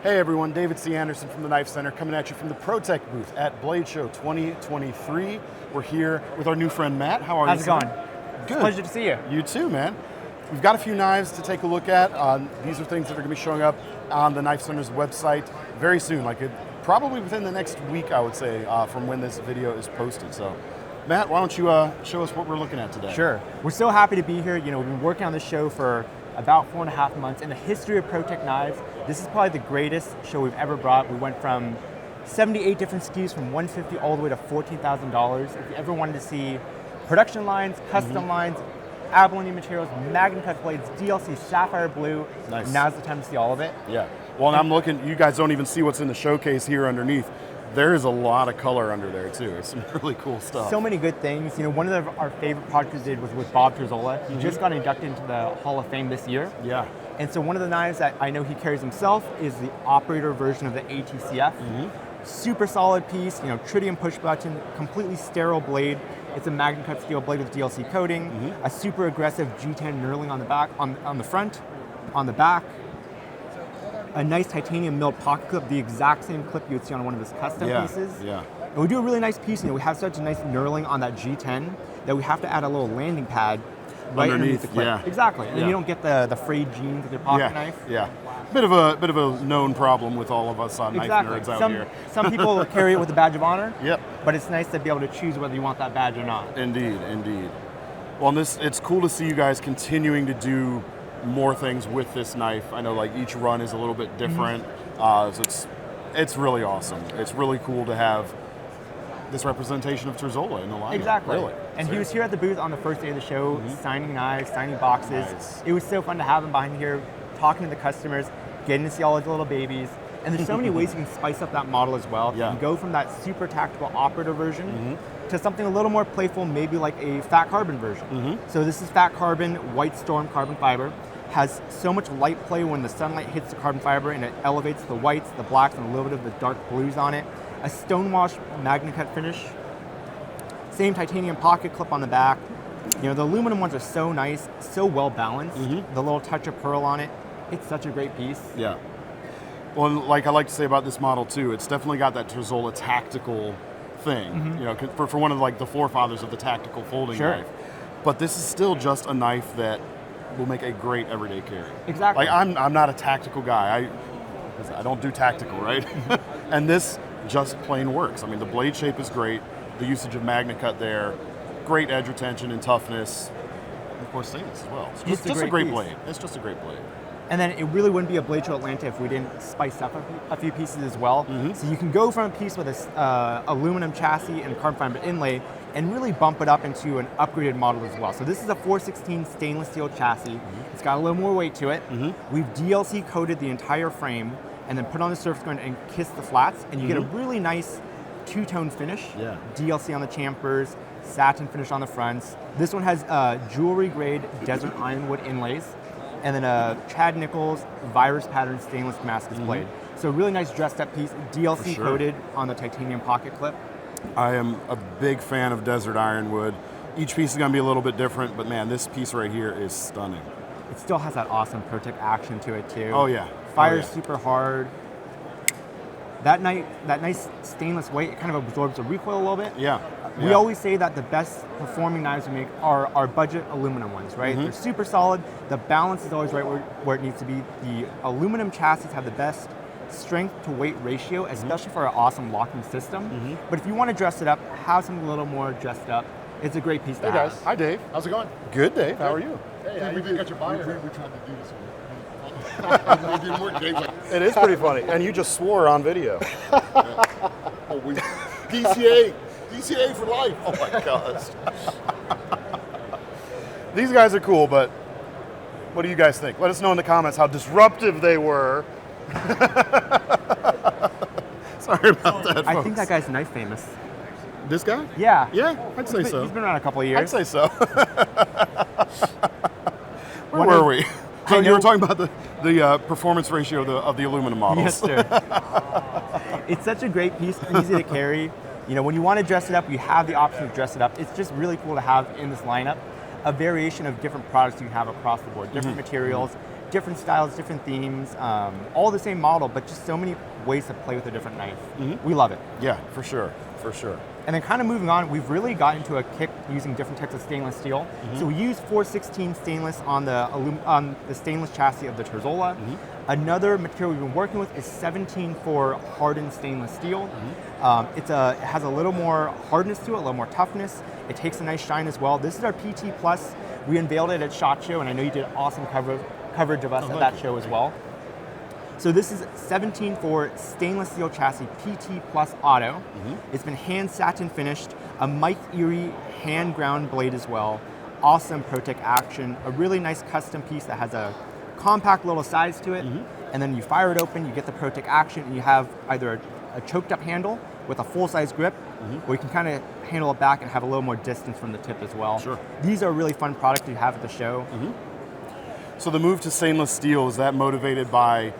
Hey everyone, David C. Anderson from the Knife Center coming at you from the Protech booth at Blade Show 2023. We're here with our new friend Matt. How are you? How's it going? Good. It's a pleasure to see you. You too, man. We've got a few knives to take a look at. These are things that are going to be showing up on the Knife Center's website very soon, probably within the next week, I would say, from when this video is posted. So, Matt, why don't you show us what we're looking at today? Sure. We're so happy to be here. You know, we've been working on this show for about 4.5 months. In the history of Protech knives, this is probably the greatest show we've ever brought. We went from 78 different SKUs from $150 all the way to $14,000. If you ever wanted to see production lines, custom lines, abalone materials, Magnum cut blades, DLC, sapphire blue, nice. Now's the time to see all of it. Yeah. Well, and I'm looking, you guys don't even see what's in the showcase here underneath. There is a lot of color under there too. It's some really cool stuff. So many good things. You know, one of our favorite projects we did was with Bob Trazola. He just got inducted into the Hall of Fame this year. Yeah. And so one of the knives that I know he carries himself is the operator version of the ATCF. Super solid piece, you know, tritium push button, completely sterile blade. It's a Magnum cut steel blade with DLC coating, a super aggressive G10 knurling on the back, on the front, on the back. A nice titanium milled pocket clip, the exact same clip you would see on one of his custom pieces. Yeah. And we do a really nice piece, you know, we have such a nice knurling on that G10 that we have to add a little landing pad right underneath the clip. Yeah. Exactly. And then you don't get the frayed jeans with your pocket knife. Yeah. Bit of a known problem with all of us knife nerds out here. Some people carry it with a badge of honor. Yep. But it's nice to be able to choose whether you want that badge or not. Indeed, indeed. Well, it's cool to see you guys continuing to do more things with this knife. I know like each run is a little bit different, so it's really awesome. It's really cool to have this representation of Trazola in the lineup. Exactly. Really. And he was here at the booth on the first day of the show, signing knives, signing boxes. Nice. It was so fun to have him behind here, talking to the customers, getting to see all his little babies. And there's so many ways you can spice up that model as well. Yeah. You can go from that super tactical operator version to something a little more playful, maybe like a fat carbon version. So this is fat carbon, white storm carbon fiber. Has so much light play when the sunlight hits the carbon fiber, and it elevates the whites, the blacks, and a little bit of the dark blues on it. A stonewash Magnum cut finish. Same titanium pocket clip on the back. You know, the aluminum ones are so nice, so well balanced. The little touch of pearl on it. It's such a great piece. Yeah. Well, like I like to say about this model too, it's definitely got that Trazola tactical thing. You know, for one of like the forefathers of the tactical folding knife. But this is still just a knife that will make a great everyday carry. Exactly. Like I'm not a tactical guy. I don't do tactical, right? And this just plain works. I mean, the blade shape is great. The usage of Magnum cut there, great edge retention and toughness. And of course, stainless as well. It's just a great blade. It's just a great blade. And then it really wouldn't be a Blade Show Atlanta if we didn't spice up a few pieces as well. So you can go from a piece with a aluminum chassis and a carbon fiber inlay and really bump it up into an upgraded model as well. So this is a 416 stainless steel chassis. It's got a little more weight to it. We've DLC coated the entire frame and then put on the surface grind and kiss the flats, and you get a really nice two-tone finish. DLC on the chamfers, satin finish on the fronts. This one has jewelry grade desert ironwood inlays, and then a Chad Nichols virus pattern stainless Damascus blade. So really nice dressed up piece, DLC coated on the titanium pocket clip. I am a big fan of desert ironwood. Each piece is going to be a little bit different, but man, this piece right here is stunning. It still has that awesome Protech action to it too. Oh yeah. Fires super hard. That nice stainless weight, it kind of absorbs the recoil a little bit. Yeah. We always say that the best performing knives we make are our budget aluminum ones, right? They're super solid. The balance is always right where it needs to be. The aluminum chassis have the best strength to weight ratio, especially for our awesome locking system. But if you want to dress it up, have something a little more dressed up, it's a great piece to have. Hi Dave. How's it going? Good, Dave. How are you? Hey, we got your buyer. We tried to do this one. It didn't work. Dave's like, It is pretty funny. And you just swore on video. oh, we DCA for life. Oh my gosh. These guys are cool, but what do you guys think? Let us know in the comments how disruptive they were. Sorry about that, folks. I think that guy's knife famous. This guy? Yeah. Yeah, I'd say so. He's been around a couple of years. I'd say so. Where were we? So you were talking about the performance ratio of the aluminum models. Yes, sir. It's such a great piece, easy to carry. You know, when you want to dress it up, you have the option to dress it up. It's just really cool to have in this lineup a variation of different products you have across the board, different materials, different styles, different themes, all the same model, but just so many ways to play with a different knife. We love it. Yeah, for sure, for sure. And then kind of moving on, we've really gotten into a kick using different types of stainless steel. So we use 416 stainless on the stainless chassis of the Trazola. Another material we've been working with is 17-4 hardened stainless steel. It has a little more hardness to it, a little more toughness. It takes a nice shine as well. This is our PT Plus. We unveiled it at SHOT Show, and I know you did awesome coverage of us at that show as well. So this is 17-4 stainless steel chassis PT Plus Auto. It's been hand satin finished, a Mike Erie hand ground blade as well. Awesome Protech action, a really nice custom piece that has a compact little size to it. And then you fire it open, you get the Protech action, and you have either a choked up handle with a full size grip, or you can kind of handle it back and have a little more distance from the tip as well. Sure. These are a really fun product to have at the show. So the move to stainless steel, is that motivated by,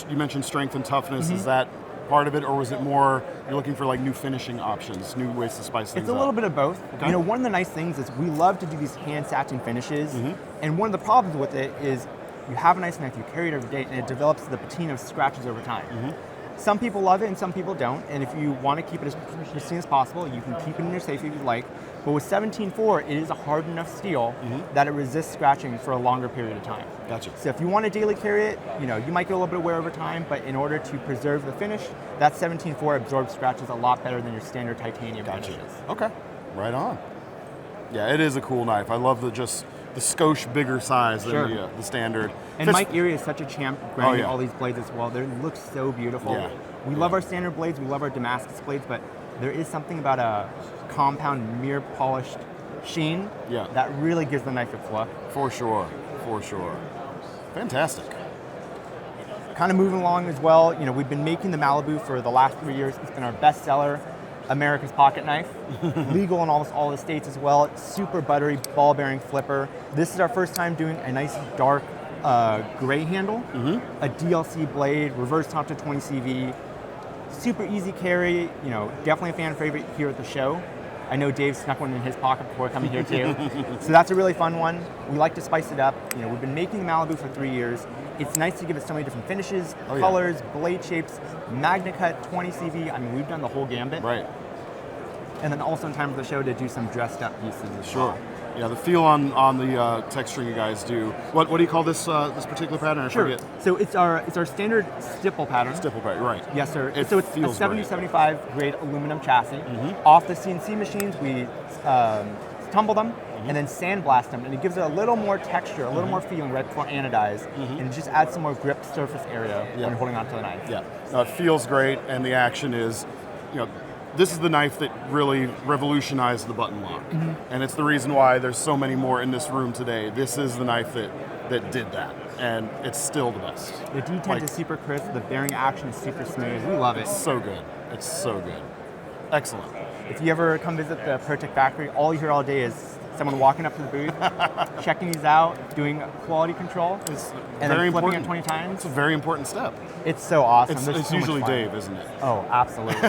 you mentioned strength and toughness, is that part of it, or was it more you're looking for like new finishing options, new ways to spice things up? It's a little bit of both. Okay. You know, one of the nice things is we love to do these hand satin finishes, and one of the problems with it is you have a nice knife, you carry it every day, and it develops the patina of scratches over time. Some people love it and some people don't, and if you want to keep it as pristine as possible, you can keep it in your safe if you like. But with 17-4, it is a hard enough steel that it resists scratching for a longer period of time. Gotcha. So if you want to daily carry it, you know, you might get a little bit of wear over time, but in order to preserve the finish, that 17-4 absorbs scratches a lot better than your standard titanium finishes. Okay, right on. Yeah, it is a cool knife. I love the skosh bigger size than the standard. And Mike Erie is such a champ grinding yeah. all these blades as well. They look so beautiful. Yeah. We love our standard blades, we love our Damascus blades, but there is something about a compound mirror polished sheen that really gives the knife its look. For sure, for sure. Fantastic. Kind of moving along as well, you know, we've been making the Malibu for the last 3 years. It's been our best seller, America's pocket knife, legal in almost all the states as well. It's super buttery, ball bearing flipper. This is our first time doing a nice dark gray handle, a DLC blade, reverse top to 20 CV, super easy carry, you know, definitely a fan favorite here at the show. I know Dave snuck one in his pocket before coming here too. So that's a really fun one. We like to spice it up. You know, we've been making the Malibu for 3 years. It's nice to give it so many different finishes, colors, blade shapes, Magna Cut, 20 CV. I mean, we've done the whole gambit. Right. And then also in time for the show to do some dressed up pieces as well. Yeah, the feel on the texture you guys do. What do you call this this particular pattern? I forget. So it's our standard stipple pattern. Stipple pattern, right? Yes, sir. It so it's a feels 70-75 grade aluminum chassis. Off the CNC machines, we tumble them and then sandblast them, and it gives it a little more texture, a little more feeling right before anodize, and it just adds some more grip surface area when you're holding onto the knife. Yeah, no, it feels great, and the action is, you know, this is the knife that really revolutionized the button lock, and it's the reason why there's so many more in this room today. This is the knife that did that, and it's still the best. The detent is super crisp, the bearing action is super smooth. We love it. It's so good. It's so good. Excellent. If you ever come visit the Protech factory, all you hear all day is someone walking up to the booth, checking these out, doing quality control, and then flipping it 20 times. It's a very important step. It's so awesome. It's so usually much fun. Dave, isn't it? Oh, absolutely.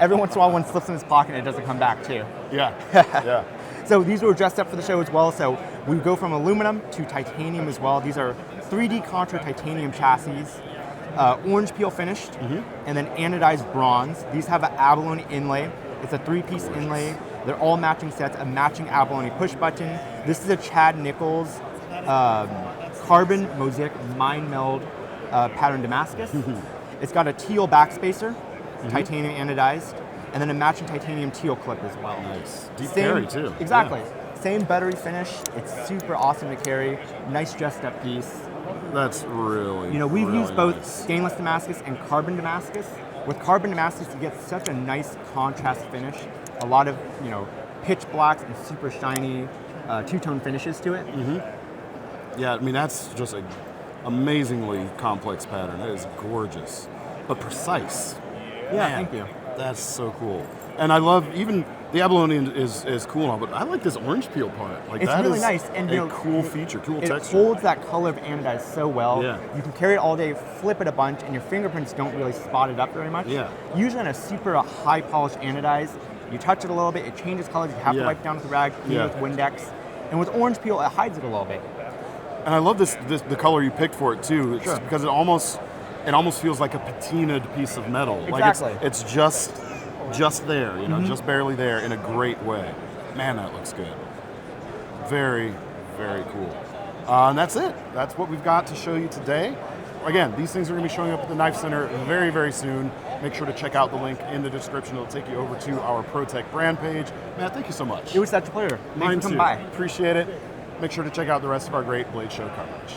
Every once in a while, one slips in his pocket and it doesn't come back too. Yeah, yeah. So these were dressed up for the show as well. So we go from aluminum to titanium as well. These are 3D Contra titanium chassis, orange peel finished, and then anodized bronze. These have an abalone inlay. It's a 3-piece inlay. They're all matching sets, a matching abalone push button. This is a Chad Nichols carbon mosaic mind meld pattern Damascus. It's got a teal backspacer, titanium anodized, and then a matching titanium teal clip as well. Nice. Deep carry too. Exactly. Yeah. Same buttery finish. It's super awesome to carry. Nice dressed up piece. That's really, you know, we've really used both nice. stainless Damascus and carbon Damascus. With carbon Damascus, you get such a nice contrast finish. A lot of, you know, pitch blacks and super shiny two-tone finishes to it. Yeah, I mean, that's just an amazingly complex pattern. It is gorgeous, but precise. Yeah, Man, thank you. That's so cool. And I love, even the abalone is cool now, but I like this orange peel part. Like, It's that really is nice, and you know, cool feature, cool it texture. holds that color of anodized so well. Yeah. You can carry it all day, flip it a bunch, and your fingerprints don't really spot it up very much. Yeah. Usually on a super high polished anodized, you touch it a little bit, it changes colors, you have to wipe down with the rag, clean with Windex. And with orange peel, it hides it a little bit. And I love the color you picked for it too. It's Sure. because it almost feels like a patinaed piece of metal. Exactly. Like it's just there, you know, just barely there in a great way. Man, that looks good. Very, very cool. And that's it. That's what we've got to show you today. Again, these things are going to be showing up at the KnifeCenter very, very soon. Make sure to check out the link in the description. It'll take you over to our Protech brand page. Matt, thank you so much. It was such a pleasure. Mine Thanks for too. coming by. Appreciate it. Make sure to check out the rest of our great Blade Show coverage.